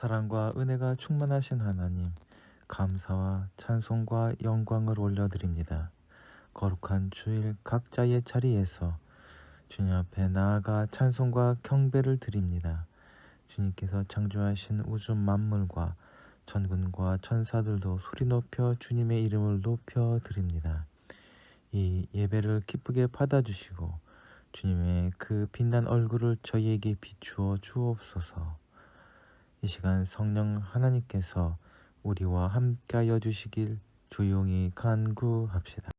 사랑과 은혜가 충만하신 하나님, 감사와 찬송과 영광을 올려드립니다. 거룩한 주일 각자의 자리에서 주님 앞에 나아가 찬송과 경배를 드립니다. 주님께서 창조하신 우주 만물과 천군과 천사들도 소리 높여 주님의 이름을 높여 드립니다. 이 예배를 기쁘게 받아주시고 주님의 그 빛난 얼굴을 저희에게 비추어 주옵소서. 이 시간 성령 하나님께서 우리와 함께하여 주시길 조용히 간구합시다.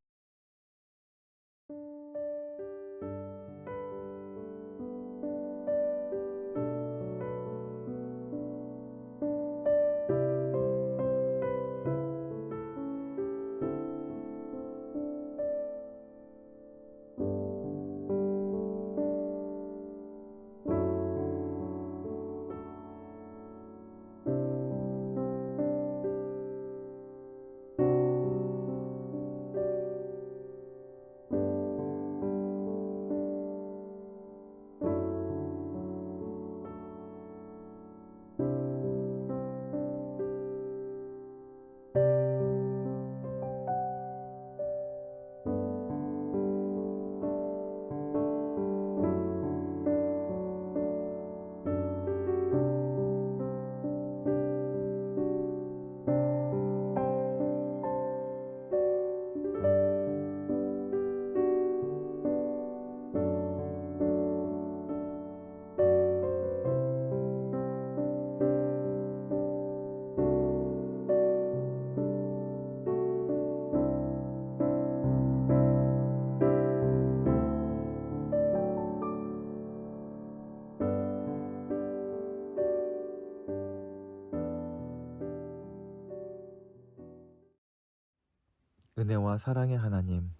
은혜와 사랑의 하나님,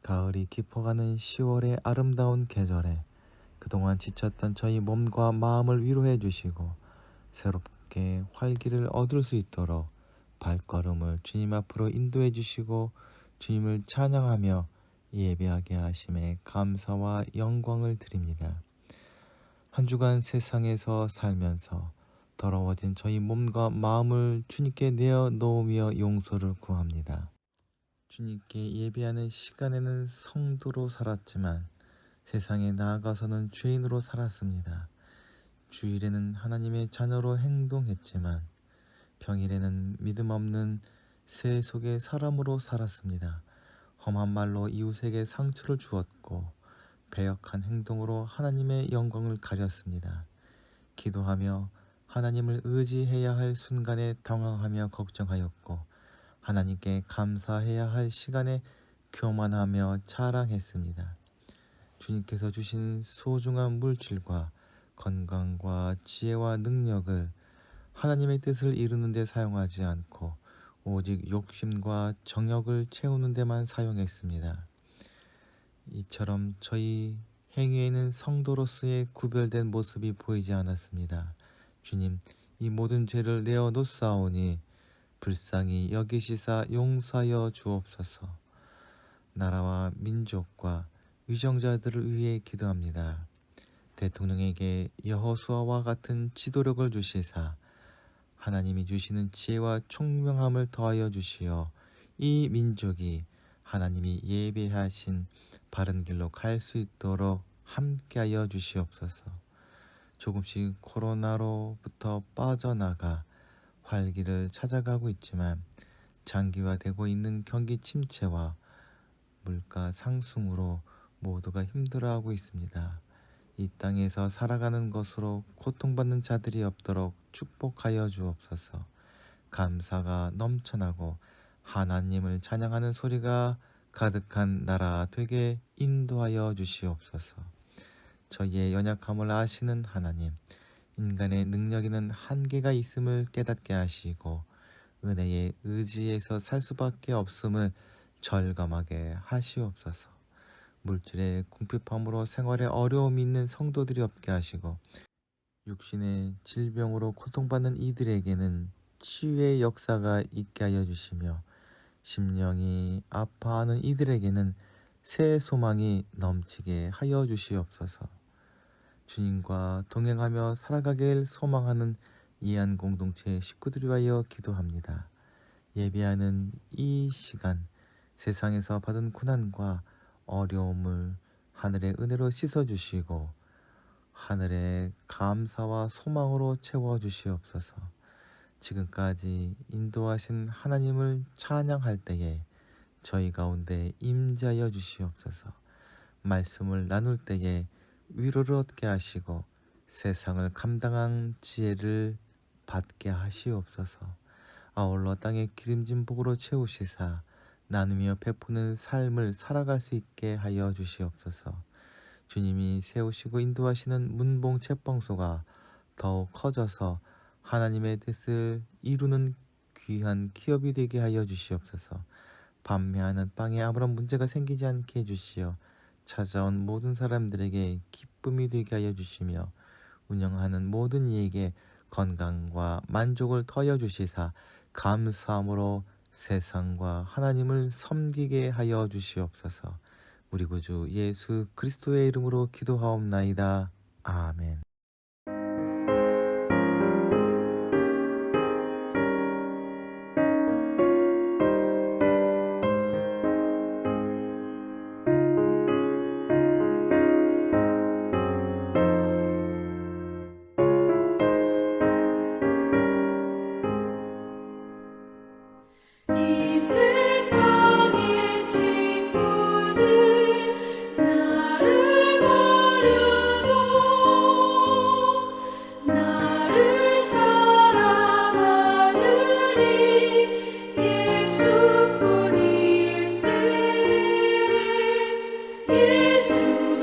가을이 깊어가는 10월의 아름다운 계절에 그동안 지쳤던 저희 몸과 마음을 위로해 주시고 새롭게 활기를 얻을 수 있도록 발걸음을 주님 앞으로 인도해 주시고 주님을 찬양하며 예배하게 하심에 감사와 영광을 드립니다. 한 주간 세상에서 살면서 더러워진 저희 몸과 마음을 주님께 내어 놓으며 용서를 구합니다. 주님께 예배하는 시간에는 성도로 살았지만 세상에 나아가서는 죄인으로 살았습니다. 주일에는 하나님의 자녀로 행동했지만 평일에는 믿음 없는 새 속의 사람으로 살았습니다. 험한 말로 이웃에게 상처를 주었고 배역한 행동으로 하나님의 영광을 가렸습니다. 기도하며 하나님을 의지해야 할 순간에 당황하며 걱정하였고 하나님께 감사해야 할 시간에 교만하며 자랑했습니다. 주님께서 주신 소중한 물질과 건강과 지혜와 능력을 하나님의 뜻을 이루는 데 사용하지 않고 오직 욕심과 정욕을 채우는 데만 사용했습니다. 이처럼 저희 행위에는 성도로서의 구별된 모습이 보이지 않았습니다. 주님, 이 모든 죄를 내어 놓사오니 불쌍히 여기시사 용서하여 주옵소서. 나라와 민족과 위정자들을 위해 기도합니다. 대통령에게 여호수아와 같은 지도력을 주시사 하나님이 주시는 지혜와 총명함을 더하여 주시어 이 민족이 하나님이 예배하신 바른 길로 갈 수 있도록 함께하여 주시옵소서. 조금씩 코로나로부터 빠져나가 활기를 찾아가고 있지만 장기화되고 있는 경기 침체와 물가 상승으로 모두가 힘들어하고 있습니다. 이 땅에서 살아가는 것으로 고통받는 자들이 없도록 축복하여 주옵소서. 감사가 넘쳐나고 하나님을 찬양하는 소리가 가득한 나라 되게 인도하여 주시옵소서. 저희의 연약함을 아시는 하나님, 인간의 능력에는 한계가 있음을 깨닫게 하시고 은혜의 의지에서 살 수밖에 없음을 절감하게 하시옵소서. 물질의 궁핍함으로 생활에 어려움이 있는 성도들이 없게 하시고 육신의 질병으로 고통받는 이들에게는 치유의 역사가 있게 하여 주시며 심령이 아파하는 이들에게는 새 소망이 넘치게 하여 주시옵소서. 주님과 동행하며 살아가길 소망하는 이해한 공동체 식구들을 위하여 기도합니다. 예배하는 이 시간, 세상에서 받은 고난과 어려움을 하늘의 은혜로 씻어주시고 하늘의 감사와 소망으로 채워주시옵소서. 지금까지 인도하신 하나님을 찬양할 때에 저희 가운데 임재하여 주시옵소서. 말씀을 나눌 때에 위로를 얻게 하시고 세상을 감당한 지혜를 받게 하시옵소서. 아울러 땅의 기름진 복으로 채우시사 나누며 베푸는 삶을 살아갈 수 있게 하여 주시옵소서. 주님이 세우시고 인도하시는 문봉 책방소가 더욱 커져서 하나님의 뜻을 이루는 귀한 기업이 되게 하여 주시옵소서. 판매하는 빵에 아무런 문제가 생기지 않게 해주시어 찾아온 모든 사람들에게 기쁨이 되게 하여 주시며 운영하는 모든 이에게 건강과 만족을 더하여 주시사 감사함으로 세상과 하나님을 섬기게 하여 주시옵소서. 우리 구주 예수 그리스도의 이름으로 기도하옵나이다. 아멘. 이 세상의 친구들 나를 버려도 나를 사랑하느니 예수뿐일세. 예수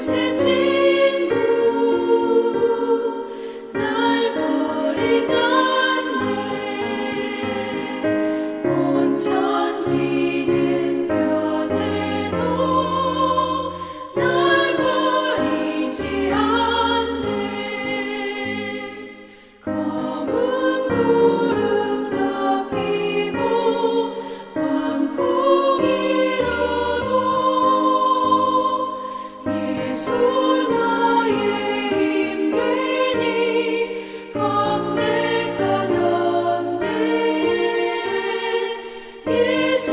내 친구 날 버리지 않네. 온 천지는 변해도 날 버리지 않네. 검은 구름 덮이고 광풍이 일어도 예수 나의 힘 되니 겁낼 것 없네. 예수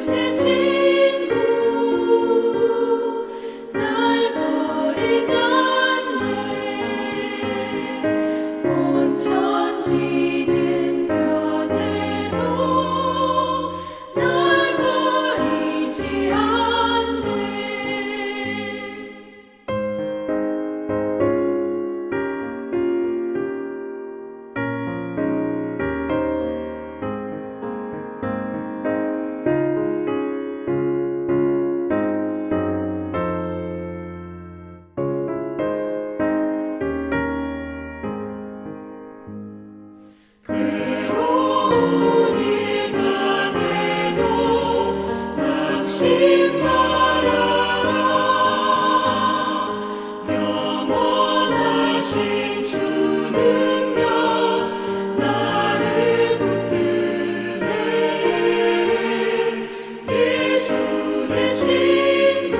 내 친구 날 버리지 않네. 온 천지는 변해도 날 버리지 않네. 괴로운 일 당해도 낙심 말아라. 영원하신 주 능력 나를 붙드네. 예수 내 친구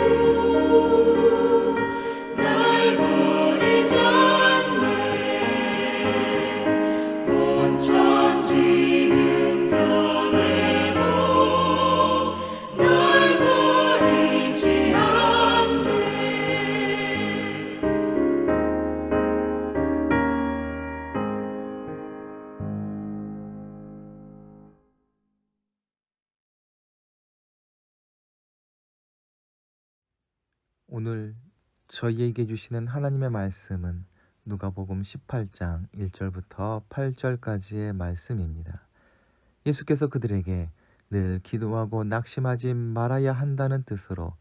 날 버리지 않네. 온 천지는 변해도 날 버리지 않네. 오늘 저희에게 주시는 하나님의 말씀은 누가복음 18장 1절부터 8절까지의 말씀입니다. 예수께서 그들에게 늘 기도하고 낙심하지 말아야 한다는 뜻으로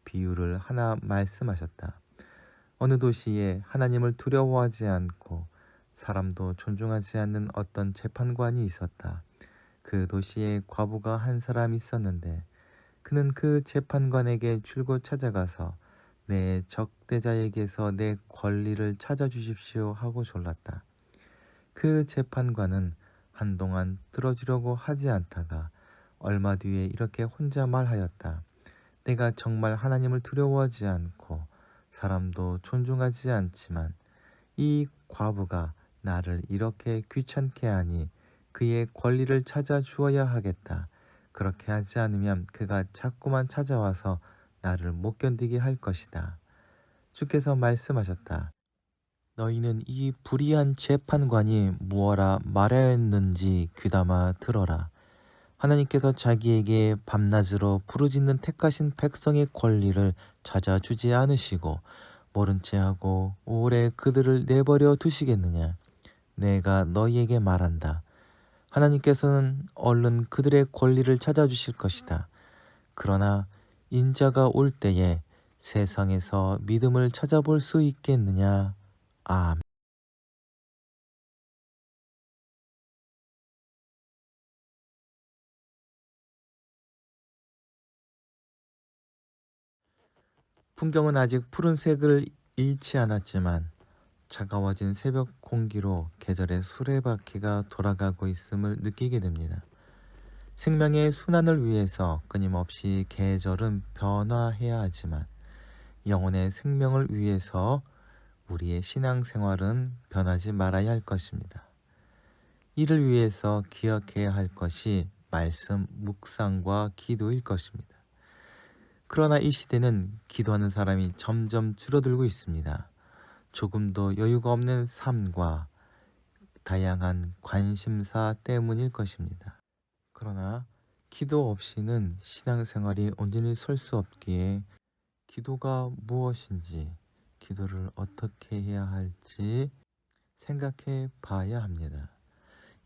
비유를 하나 말씀하셨다. 어느 도시에 하나님을 두려워하지 않고 사람도 존중하지 않는 어떤 재판관이 있었다. 그 도시에 과부가 한 사람이 있었는데 그는 그 재판관에게 줄곧 찾아가서 내 적대자에게서 내 권리를 찾아주십시오 하고 졸랐다. 그 재판관은 한동안 들어주려고 하지 않다가 얼마 뒤에 이렇게 혼자 말하였다. 내가 정말 하나님을 두려워하지 않고 사람도 존중하지 않지만 이 과부가 나를 이렇게 귀찮게 하니 그의 권리를 찾아 주어야 하겠다. 그렇게 하지 않으면 그가 자꾸만 찾아와서 나를 못 견디게 할 것이다. 주께서 말씀하셨다. 너희는 이 불의한 재판관이 무엇라 말하였는지 귀담아 들어라. 하나님께서 자기에게 밤낮으로 부르짖는 택하신 백성의 권리를 찾아주지 않으시고 모른 체하고 오래 그들을 내버려 두시겠느냐. 내가 너희에게 말한다. 하나님께서는 얼른 그들의 권리를 찾아주실 것이다. 그러나 인자가 올 때에 세상에서 믿음을 찾아볼 수 있겠느냐. 아멘. 풍경은 아직 푸른색을 잃지 않았지만 차가워진 새벽 공기로 계절의 수레바퀴가 돌아가고 있음을 느끼게 됩니다. 생명의 순환을 위해서 끊임없이 계절은 변화해야 하지만 영혼의 생명을 위해서 우리의 신앙생활은 변하지 말아야 할 것입니다. 이를 위해서 기억해야 할 것이 말씀 묵상과 기도일 것입니다. 그러나 이 시대는 기도하는 사람이 점점 줄어들고 있습니다. 조금도 여유가 없는 삶과 다양한 관심사 때문일 것입니다. 그러나 기도 없이는 신앙생활이 온전히 설 수 없기에 기도가 무엇인지, 기도를 어떻게 해야 할지 생각해 봐야 합니다.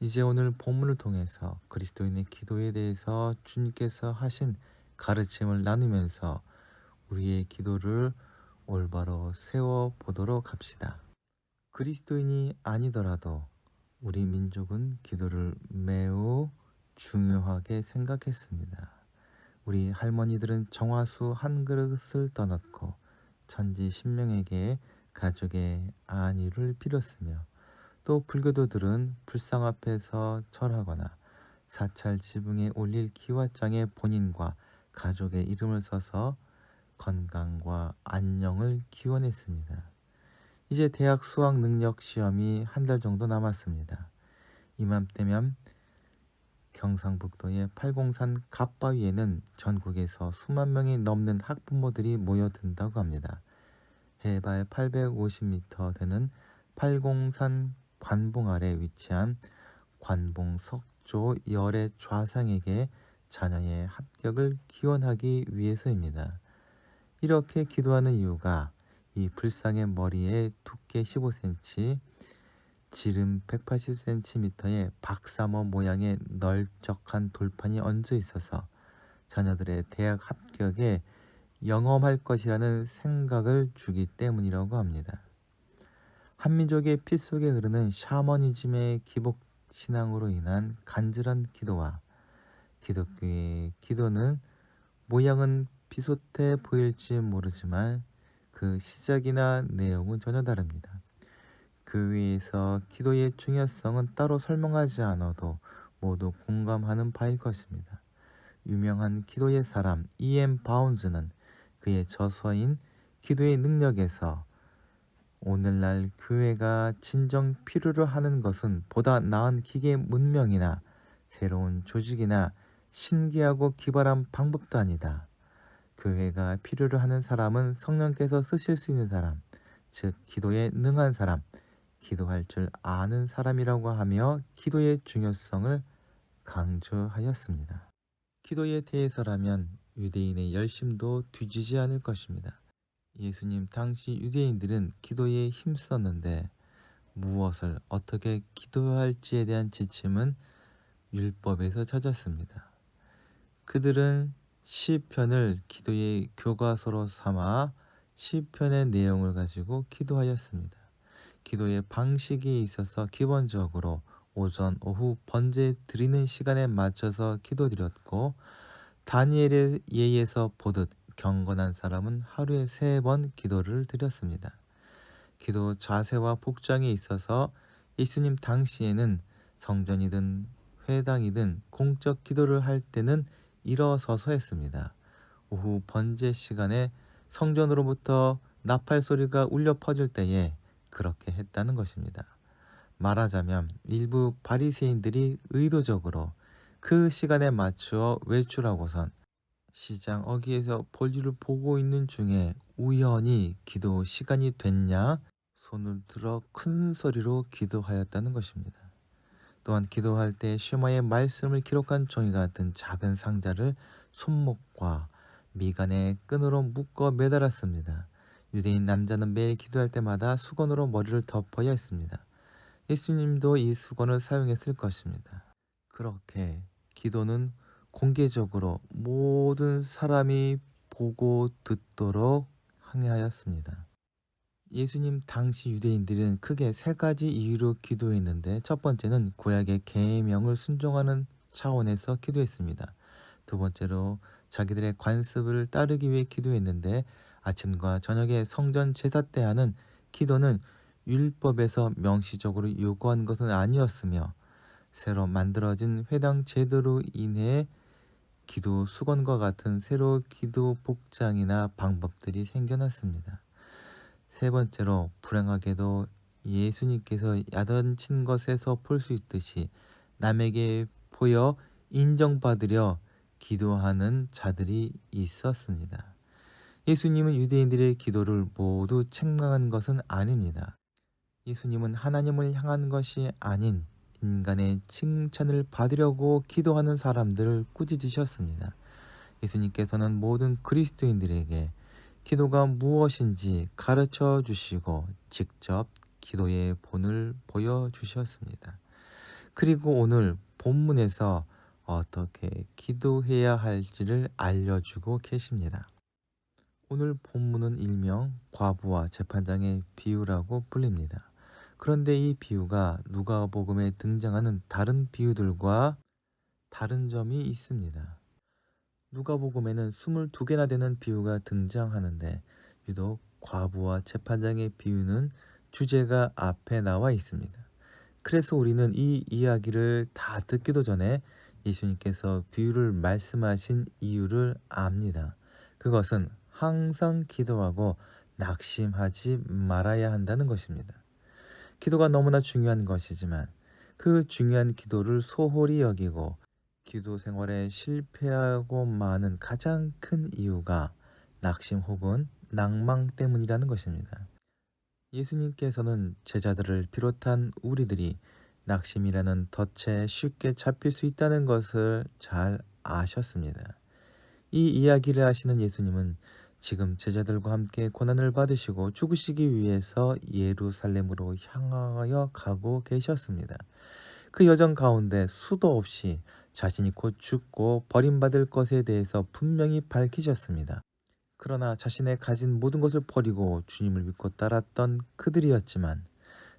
이제 오늘 본문을 통해서 그리스도인의 기도에 대해서 주님께서 하신 가르침을 나누면서 우리의 기도를 올바로 세워 보도록 합시다. 그리스도인이 아니더라도 우리 민족은 기도를 매우 중요하게 생각했습니다. 우리 할머니들은 정화수 한 그릇을 떠넣고 천지 신명에게 가족의 안위를 빌었으며 또 불교도들은 불상 앞에서 절하거나 사찰 지붕에 올릴 기와장에 본인과 가족의 이름을 써서 건강과 안녕을 기원했습니다. 이제 대학 수학 능력 시험이 한 달 정도 남았습니다. 이맘때면 경상북도의 팔공산 갓바위에는 전국에서 수만 명이 넘는 학부모들이 모여든다고 합니다. 해발 850m 되는 팔공산 관봉 아래 위치한 관봉 석조 열의 좌상에게 자녀의 합격을 기원하기 위해서입니다. 이렇게 기도하는 이유가 이 불상의 머리에 두께 15cm, 지름 180cm의 박사모 모양의 널쩍한 돌판이 얹어 있어서 자녀들의 대학 합격에 영험할 것이라는 생각을 주기 때문이라고 합니다. 한민족의 피 속에 흐르는 샤머니즘의 기복 신앙으로 인한 간절한 기도와 기독교의 기도는 모양은 비슷해 보일지 모르지만 그 시작이나 내용은 전혀 다릅니다. 교회에서 기도의 중요성은 따로 설명하지 않아도 모두 공감하는 바일 것입니다. 유명한 기도의 사람 E.M. 바운즈는 그의 저서인 기도의 능력에서 오늘날 교회가 진정 필요로 하는 것은 보다 나은 기계 문명이나 새로운 조직이나 신기하고 기발한 방법도 아니다. 교회가 필요로 하는 사람은 성령께서 쓰실 수 있는 사람, 즉 기도에 능한 사람, 기도할 줄 아는 사람이라고 하며 기도의 중요성을 강조하였습니다. 기도에 대해서라면 유대인의 열심도 뒤지지 않을 것입니다. 예수님 당시 유대인들은 기도에 힘썼는데 무엇을 어떻게 기도할지에 대한 지침은 율법에서 찾았습니다. 그들은 시편을 기도의 교과서로 삼아 시편의 내용을 가지고 기도하였습니다. 기도의 방식에 있어서 기본적으로 오전, 오후 번제 드리는 시간에 맞춰서 기도드렸고 다니엘의 예에서 보듯 경건한 사람은 하루에 3번 기도를 드렸습니다. 기도 자세와 복장에 있어서 예수님 당시에는 성전이든 회당이든 공적 기도를 할 때는 일어서서 했습니다. 오후 번제 시간에 성전으로부터 나팔 소리가 울려 퍼질 때에 그렇게 했다는 것입니다. 말하자면 일부 바리새인들이 의도적으로 그 시간에 맞추어 외출하고선 시장 어귀에서 볼일을 보고 있는 중에 우연히 기도 시간이 됐냐 손을 들어 큰 소리로 기도하였다는 것입니다. 또한 기도할 때 쉐마의 말씀을 기록한 종이 같은 작은 상자를 손목과 미간에 끈으로 묶어 매달았습니다. 유대인 남자는 매일 기도할 때마다 수건으로 머리를 덮어야 했습니다. 예수님도 이 수건을 사용했을 것입니다. 그렇게 기도는 공개적으로 모든 사람이 보고 듣도록 항해하였습니다. 예수님 당시 유대인들은 크게 세 가지 이유로 기도했는데 첫 번째는 구약의 계명을 순종하는 차원에서 기도했습니다. 두 번째로 자기들의 관습을 따르기 위해 기도했는데 아침과 저녁에 성전 제사 때 하는 기도는 율법에서 명시적으로 요구한 것은 아니었으며 새로 만들어진 회당 제도로 인해 기도 수건과 같은 새로 기도 복장이나 방법들이 생겨났습니다. 세 번째로 불행하게도 예수님께서 야단친 것에서 볼 수 있듯이 남에게 보여 인정받으려 기도하는 자들이 있었습니다. 예수님은 유대인들의 기도를 모두 책망한 것은 아닙니다. 예수님은 하나님을 향한 것이 아닌 인간의 칭찬을 받으려고 기도하는 사람들을 꾸짖으셨습니다. 예수님께서는 모든 그리스도인들에게 기도가 무엇인지 가르쳐 주시고 직접 기도의 본을 보여주셨습니다. 그리고 오늘 본문에서 어떻게 기도해야 할지를 알려주고 계십니다. 오늘 본문은 일명 과부와 재판장의 비유라고 불립니다. 그런데 이 비유가 누가복음에 등장하는 다른 비유들과 다른 점이 있습니다. 누가복음에는 22개나 되는 비유가 등장하는데 유독 과부와 재판장의 비유는 주제가 앞에 나와 있습니다. 그래서 우리는 이 이야기를 다 듣기도 전에 예수님께서 비유를 말씀하신 이유를 압니다. 그것은 항상 기도하고 낙심하지 말아야 한다는 것입니다. 기도가 너무나 중요한 것이지만 그 중요한 기도를 소홀히 여기고 기도 생활에 실패하고 마는 가장 큰 이유가 낙심 혹은 낭망 때문이라는 것입니다. 예수님께서는 제자들을 비롯한 우리들이 낙심이라는 덫에 쉽게 잡힐 수 있다는 것을 잘 아셨습니다. 이 이야기를 하시는 예수님은 지금 제자들과 함께 고난을 받으시고 죽으시기 위해서 예루살렘으로 향하여 가고 계셨습니다. 그 여정 가운데 수도 없이 자신이 곧 죽고 버림받을 것에 대해서 분명히 밝히셨습니다. 그러나 자신의 가진 모든 것을 버리고 주님을 믿고 따랐던 그들이었지만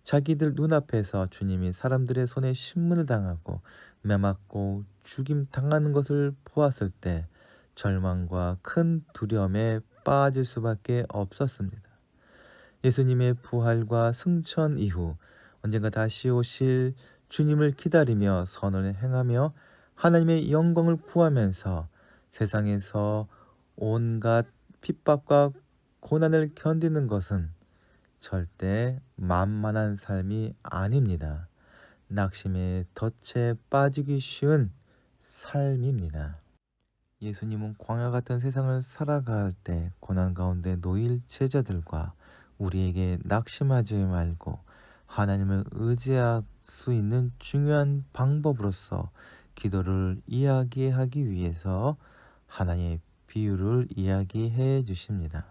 자기들 눈앞에서 주님이 사람들의 손에 신문을 당하고 매맞고 죽임 당하는 것을 보았을 때 절망과 큰 두려움에 빠질 수밖에 없었습니다. 예수님의 부활과 승천 이후 언젠가 다시 오실 주님을 기다리며 선을 행하며 하나님의 영광을 구하면서 세상에서 온갖 핍박과 고난을 견디는 것은 절대 만만한 삶이 아닙니다. 낙심의 덫에 빠지기 쉬운 삶입니다. 예수님은 광야 같은 세상을 살아갈 때 고난 가운데 놓일 제자들과 우리에게 낙심하지 말고 하나님을 의지할 수 있는 중요한 방법으로서 기도를 이야기하기 위해서 하나님의 비유를 이야기해 주십니다.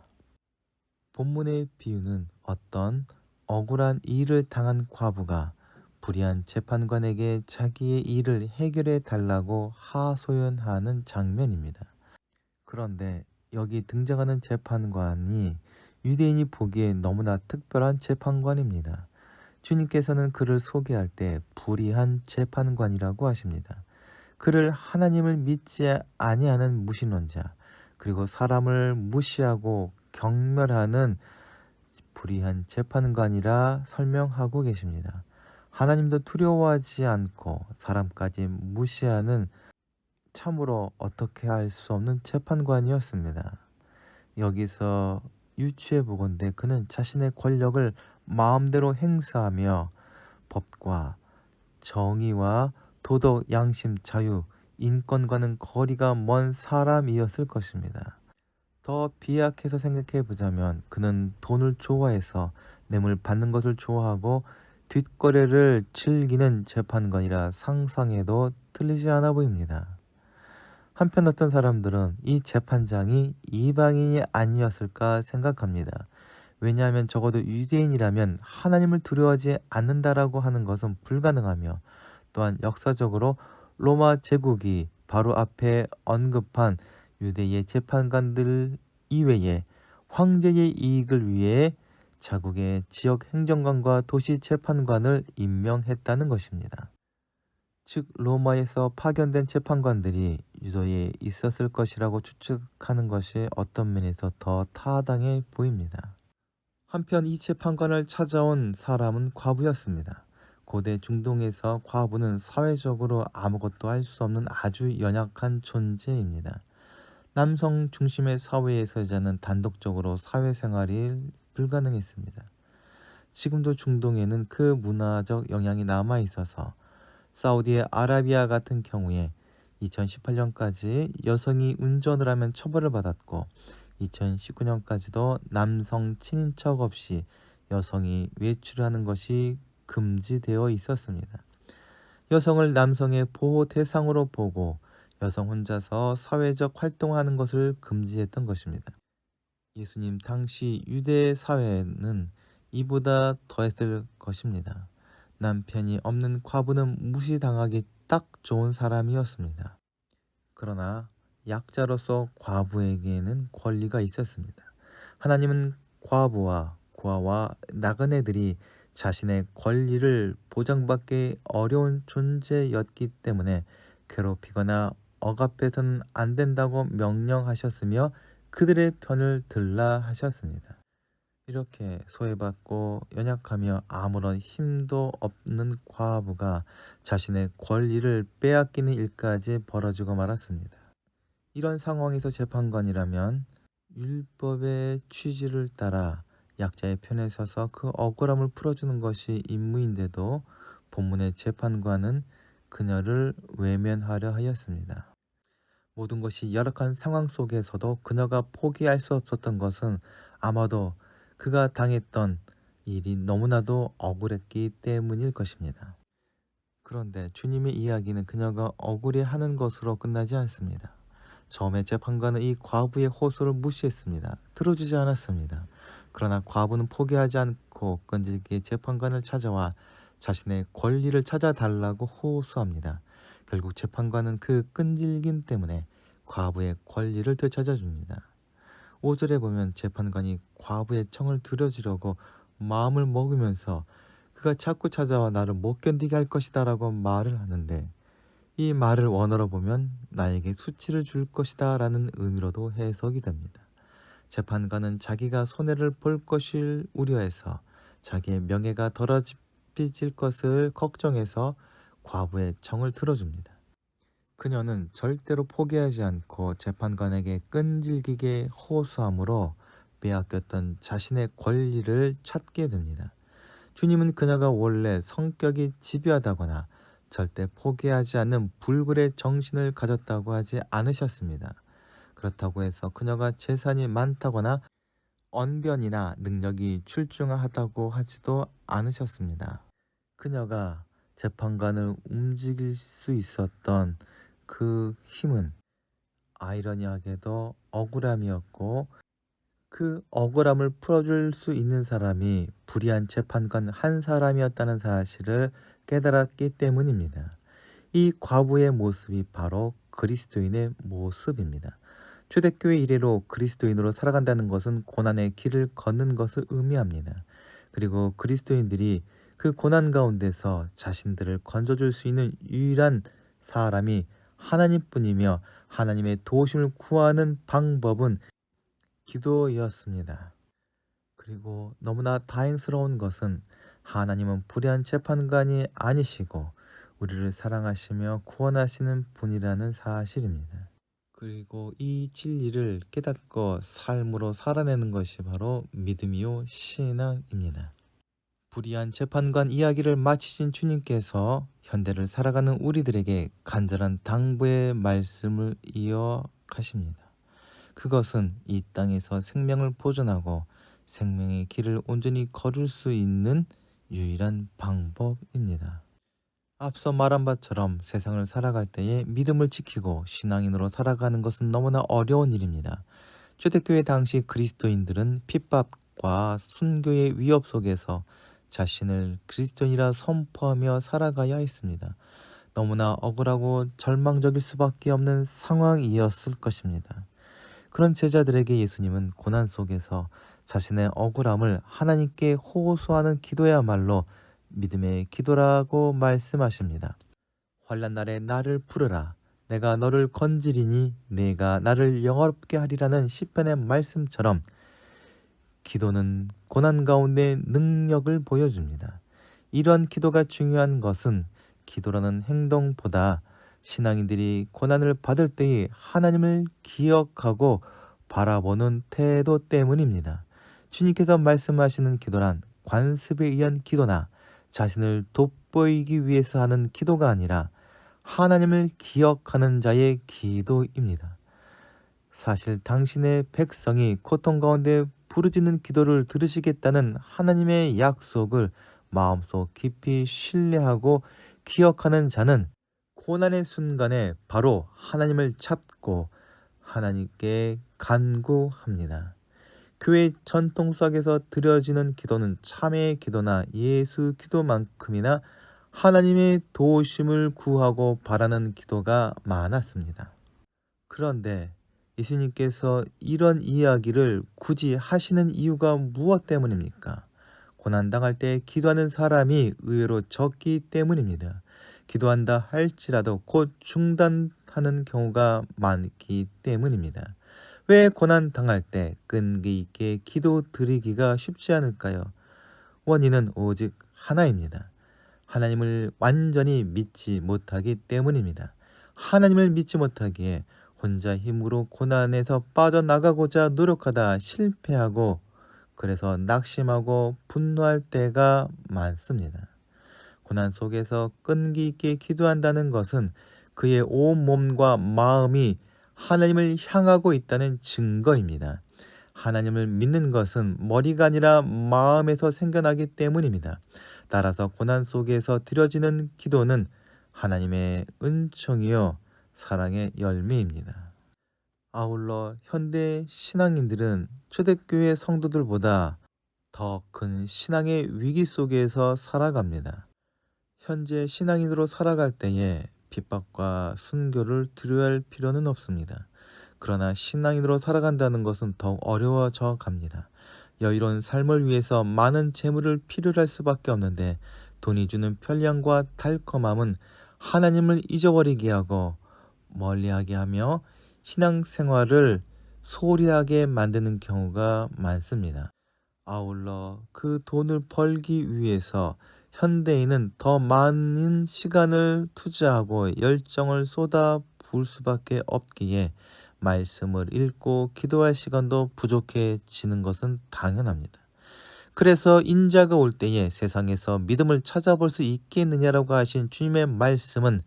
본문의 비유는 어떤 억울한 일을 당한 과부가 불의한 재판관에게 자기의 일을 해결해 달라고 하소연하는 장면입니다. 그런데 여기 등장하는 재판관이 유대인이 보기에 너무나 특별한 재판관입니다. 주님께서는 그를 소개할 때 불의한 재판관이라고 하십니다. 그를 하나님을 믿지 아니하는 무신론자, 그리고 사람을 무시하고 경멸하는 불의한 재판관이라 설명하고 계십니다. 하나님도 두려워하지 않고 사람까지 무시하는 참으로 어떻게 할 수 없는 재판관이었습니다. 여기서 유추해 보건대 그는 자신의 권력을 마음대로 행사하며 법과 정의와 도덕, 양심, 자유, 인권과는 거리가 먼 사람이었을 것입니다. 더 비약해서 생각해 보자면 그는 돈을 좋아해서 뇌물 받는 것을 좋아하고 뒷거래를 즐기는 재판관이라 상상해도 틀리지 않아 보입니다. 한편 어떤 사람들은 이 재판장이 이방인이 아니었을까 생각합니다. 왜냐하면 적어도 유대인이라면 하나님을 두려워하지 않는다라고 하는 것은 불가능하며, 또한 역사적으로 로마 제국이 바로 앞에 언급한 유대의 재판관들 이외에 황제의 이익을 위해 자국의 지역 행정관과 도시 재판관을 임명했다는 것입니다. 즉 로마에서 파견된 재판관들이 유도에 있었을 것이라고 추측하는 것이 어떤 면에서 더 타당해 보입니다. 한편 이 재판관을 찾아온 사람은 과부였습니다. 고대 중동에서 과부는 사회적으로 아무것도 할 수 없는 아주 연약한 존재입니다. 남성 중심의 사회에서 여자는 단독적으로 사회생활이 불가능했습니다. 지금도 중동에는 그 문화적 영향이 남아 있어서 사우디아라비아 같은 경우에 2018년까지 여성이 운전을 하면 처벌을 받았고 2019년까지도 남성 친인척 없이 여성이 외출하는 것이 금지되어 있었습니다. 여성을 남성의 보호 대상으로 보고 여성 혼자서 사회적 활동하는 것을 금지했던 것입니다. 예수님 당시 유대 사회는 이보다 더했을 것입니다. 남편이 없는 과부는 무시당하기 딱 좋은 사람이었습니다. 그러나 약자로서 과부에게는 권리가 있었습니다. 하나님은 과부와 고아와 나그네들이 자신의 권리를 보장받기 어려운 존재였기 때문에 괴롭히거나 억압해서는 안 된다고 명령하셨으며 그들의 편을 들라 하셨습니다. 이렇게 소외받고 연약하며 아무런 힘도 없는 과부가 자신의 권리를 빼앗기는 일까지 벌어지고 말았습니다. 이런 상황에서 재판관이라면 율법의 취지를 따라 약자의 편에 서서 그 억울함을 풀어주는 것이 임무인데도 본문의 재판관은 그녀를 외면하려 하였습니다. 모든 것이 열악한 상황 속에서도 그녀가 포기할 수 없었던 것은 아마도 그가 당했던 일이 너무나도 억울했기 때문일 것입니다. 그런데 주님의 이야기는 그녀가 억울해하는 것으로 끝나지 않습니다. 처음에 재판관은 이 과부의 호소를 무시했습니다. 들어주지 않았습니다. 그러나 과부는 포기하지 않고 끈질기게 재판관을 찾아와 자신의 권리를 찾아달라고 호소합니다. 결국 재판관은 그 끈질김 때문에 과부의 권리를 되찾아줍니다. 5절에 보면 재판관이 과부의 청을 들어주려고 마음을 먹으면서 그가 자꾸 찾아와 나를 못 견디게 할 것이다 라고 말을 하는데, 이 말을 원어로 보면 나에게 수치를 줄 것이다 라는 의미로도 해석이 됩니다. 재판관은 자기가 손해를 볼 것을 우려해서 자기의 명예가 더러워질 것을 걱정해서 과부의 청을 들어줍니다. 그녀는 절대로 포기하지 않고 재판관에게 끈질기게 호소함으로 빼앗겼던 자신의 권리를 찾게 됩니다. 주님은 그녀가 원래 성격이 집요하다거나 절대 포기하지 않는 불굴의 정신을 가졌다고 하지 않으셨습니다. 그렇다고 해서 그녀가 재산이 많다거나 언변이나 능력이 출중하다고 하지도 않으셨습니다. 그녀가 재판관을 움직일 수 있었던 그 힘은 아이러니하게도 억울함이었고, 그 억울함을 풀어줄 수 있는 사람이 불의한 재판관 한 사람이었다는 사실을 깨달았기 때문입니다. 이 과부의 모습이 바로 그리스도인의 모습입니다. 초대교회 이래로 그리스도인으로 살아간다는 것은 고난의 길을 걷는 것을 의미합니다. 그리고 그리스도인들이 그 고난 가운데서 자신들을 건져줄 수 있는 유일한 사람이 하나님뿐이며 하나님의 도우심을 구하는 방법은 기도였습니다. 그리고 너무나 다행스러운 것은 하나님은 불의한 재판관이 아니시고 우리를 사랑하시며 구원하시는 분이라는 사실입니다. 그리고 이 진리를 깨닫고 삶으로 살아내는 것이 바로 믿음이요 신앙입니다. 불의한 재판관 이야기를 마치신 주님께서 현대를 살아가는 우리들에게 간절한 당부의 말씀을 이어가십니다. 그것은 이 땅에서 생명을 보존하고 생명의 길을 온전히 걸을 수 있는 유일한 방법입니다. 앞서 말한 바처럼 세상을 살아갈 때에 믿음을 지키고 신앙인으로 살아가는 것은 너무나 어려운 일입니다. 초대교회 당시 그리스도인들은 핍박과 순교의 위협 속에서 자신을 그리스도인이라 선포하며 살아가야 했습니다. 너무나 억울하고 절망적일 수밖에 없는 상황이었을 것입니다. 그런 제자들에게 예수님은 고난 속에서 자신의 억울함을 하나님께 호소하는 기도야말로 믿음의 기도라고 말씀하십니다. 환난 날에 나를 부르라. 내가 너를 건지리니 내가 나를 영화롭게 하리라는 시편의 말씀처럼 기도는 고난 가운데 능력을 보여줍니다. 이러한 기도가 중요한 것은 기도라는 행동보다 신앙인들이 고난을 받을 때에 하나님을 기억하고 바라보는 태도 때문입니다. 주님께서 말씀하시는 기도란 관습에 의한 기도나 자신을 돋보이기 위해서 하는 기도가 아니라 하나님을 기억하는 자의 기도입니다. 사실 당신의 백성이 고통 가운데 부르짖는 기도를 들으시겠다는 하나님의 약속을 마음속 깊이 신뢰하고 기억하는 자는 고난의 순간에 바로 하나님을 찾고 하나님께 간구합니다. 교회 전통 속에서 드려지는 기도는 참회의 기도나 예수 기도만큼이나 하나님의 도우심을 구하고 바라는 기도가 많았습니다. 그런데 예수님께서 이런 이야기를 굳이 하시는 이유가 무엇 때문입니까? 고난당할 때 기도하는 사람이 의외로 적기 때문입니다. 기도한다 할지라도 곧 중단하는 경우가 많기 때문입니다. 왜 고난당할 때 끈기 있게 기도 드리기가 쉽지 않을까요? 원인은 오직 하나입니다. 하나님을 완전히 믿지 못하기 때문입니다. 하나님을 믿지 못하기에 혼자 힘으로 고난에서 빠져나가고자 노력하다 실패하고 그래서 낙심하고 분노할 때가 많습니다. 고난 속에서 끈기 있게 기도한다는 것은 그의 온 몸과 마음이 하나님을 향하고 있다는 증거입니다. 하나님을 믿는 것은 머리가 아니라 마음에서 생겨나기 때문입니다. 따라서 고난 속에서 드려지는 기도는 하나님의 은총이요 사랑의 열매입니다. 아울러 현대 신앙인들은 초대교회 성도들보다 더 큰 신앙의 위기 속에서 살아갑니다. 현재 신앙인으로 살아갈 때에 핍박과 순교를 두려워야 할 필요는 없습니다. 그러나 신앙인으로 살아간다는 것은 더욱 어려워져 갑니다. 여유로운 삶을 위해서 많은 재물을 필요로 할 수밖에 없는데 돈이 주는 편리함과 달콤함은 하나님을 잊어버리게 하고 멀리하게 하며 신앙생활을 소홀히 하게 만드는 경우가 많습니다. 아울러 그 돈을 벌기 위해서 현대인은 더 많은 시간을 투자하고 열정을 쏟아부을 수밖에 없기에 말씀을 읽고 기도할 시간도 부족해지는 것은 당연합니다. 그래서 인자가 올 때에 세상에서 믿음을 찾아볼 수 있겠느냐라고 하신 주님의 말씀은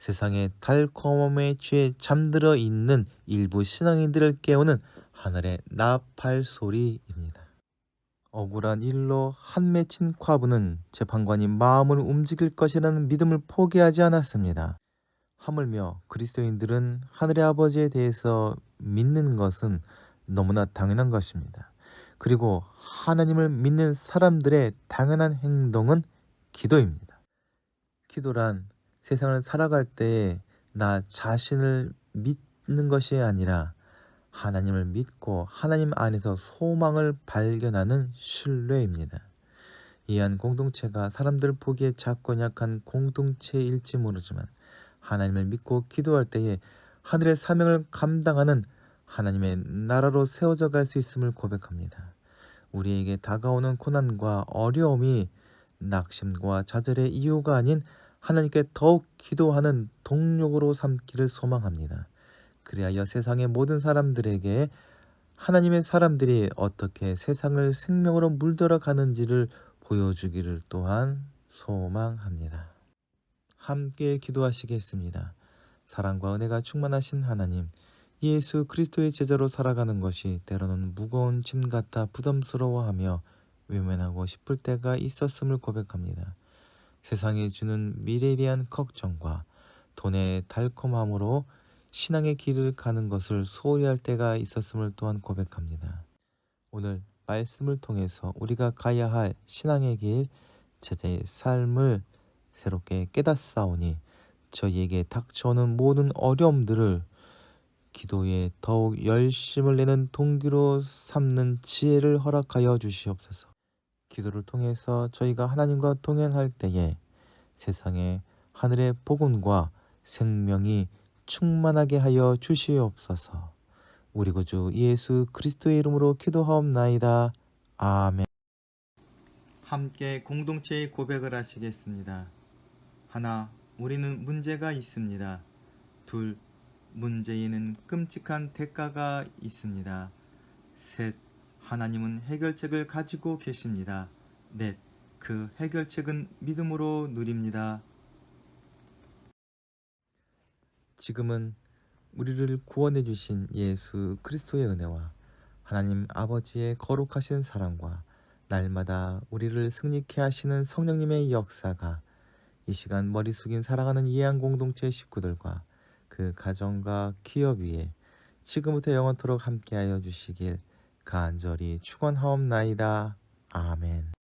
세상의 달콤함에 취해 잠들어 있는 일부 신앙인들을 깨우는 하늘의 나팔 소리입니다. 억울한 일로 한 맺힌 과부는 재판관이 마음을 움직일 것이라는 믿음을 포기하지 않았습니다. 하물며 그리스도인들은 하늘의 아버지에 대해서 믿는 것은 너무나 당연한 것입니다. 그리고 하나님을 믿는 사람들의 당연한 행동은 기도입니다. 기도란 세상을 살아갈 때에 나 자신을 믿는 것이 아니라 하나님을 믿고 하나님 안에서 소망을 발견하는 신뢰입니다. 이한 공동체가 사람들 보기에 작고 약한 공동체일지 모르지만 하나님을 믿고 기도할 때에 하늘의 사명을 감당하는 하나님의 나라로 세워져 갈 수 있음을 고백합니다. 우리에게 다가오는 고난과 어려움이 낙심과 좌절의 이유가 아닌 하나님께 더욱 기도하는 동력으로 삼기를 소망합니다. 그리하여 세상의 모든 사람들에게 하나님의 사람들이 어떻게 세상을 생명으로 물들어 가는지를 보여주기를 또한 소망합니다. 함께 기도하시겠습니다. 사랑과 은혜가 충만하신 하나님, 예수 그리스도의 제자로 살아가는 것이 때로는 무거운 짐 같아 부담스러워하며 외면하고 싶을 때가 있었음을 고백합니다. 세상이 주는 미래에 대한 걱정과 돈의 달콤함으로 신앙의 길을 가는 것을 소홀히 할 때가 있었음을 또한 고백합니다. 오늘 말씀을 통해서 우리가 가야 할 신앙의 길, 제자의 삶을 새롭게 깨닫사오니 저희에게 닥쳐오는 모든 어려움들을 기도에 더욱 열심을 내는 동기로 삼는 지혜를 허락하여 주시옵소서. 기도를 통해서 저희가 하나님과 동행할 때에 세상에 하늘의 복음과 생명이 충만하게 하여 주시옵소서. 우리 구주 예수 그리스도의 이름으로 기도하옵나이다. 아멘. 함께 공동체의 고백을 하시겠습니다. 하나, 우리는 문제가 있습니다. 둘, 문제에는 끔찍한 대가가 있습니다. 셋, 하나님은 해결책을 가지고 계십니다. 넷, 그 해결책은 믿음으로 누립니다. 지금은 우리를 구원해 주신 예수 그리스도의 은혜와 하나님 아버지의 거룩하신 사랑과 날마다 우리를 승리케 하시는 성령님의 역사가 이 시간 머리 숙인 사랑하는 예한 공동체 식구들과 그 가정과 기업 위에 지금부터 영원토록 함께하여 주시길 간절히 축원하옵나이다. 아멘.